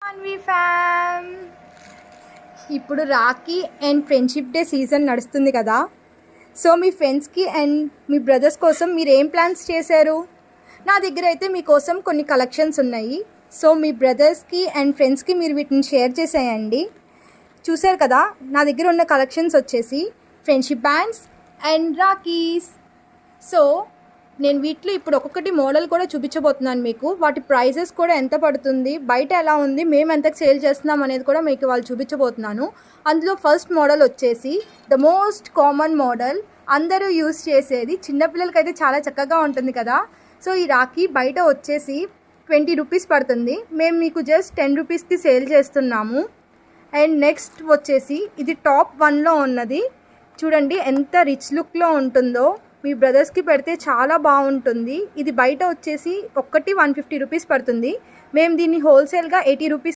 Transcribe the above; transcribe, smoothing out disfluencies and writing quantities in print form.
అన్వి ఫ్యామ్ ఇప్పుడు Rakhi and friendship day season నడుస్తుంది కదా. సో మీ ఫ్రెండ్స్కి అండ్ మీ బ్రదర్స్ కోసం మీరు ఏం ప్లాన్స్ చేశారు? నా దగ్గర అయితే మీకోసం కొన్ని కలెక్షన్స్ ఉన్నాయి. సో మీ బ్రదర్స్కి అండ్ ఫ్రెండ్స్కి మీరు వీటిని షేర్ చేసేయండి. చూశారు కదా, నా దగ్గర ఉన్న కలెక్షన్స్ వచ్చేసి friendship bands and rakhis. So నేను వీటిలో ఇప్పుడు ఒక్కొక్కటి మోడల్ కూడా చూపించబోతున్నాను మీకు. వాటి ప్రైజెస్ కూడా ఎంత పడుతుంది, బయట ఎలా ఉంది, మేము ఎంతకు సేల్ చేస్తున్నాం అనేది కూడా మీకు వాళ్ళు చూపించబోతున్నాను. అందులో ఫస్ట్ మోడల్ వచ్చేసి ద మోస్ట్ కామన్ మోడల్, అందరూ యూస్ చేసేది, చిన్నపిల్లలకైతే చాలా చక్కగా ఉంటుంది కదా. సో ఈ రాఖీ బయట వచ్చేసి 20 రూపీస్ పడుతుంది, మేము మీకు జస్ట్ 10 రూపీస్కి సేల్ చేస్తున్నాము. అండ్ నెక్స్ట్ వచ్చేసి ఇది టాప్ 1లో ఉన్నది. చూడండి ఎంత రిచ్ లుక్లో ఉంటుందో, మీ బ్రదర్స్కి పెడితే చాలా బాగుంటుంది. ఇది బయట వచ్చేసి ఒక్కటి 150 రూపీస్ పడుతుంది, మేము దీన్ని హోల్సేల్గా 80 రూపీస్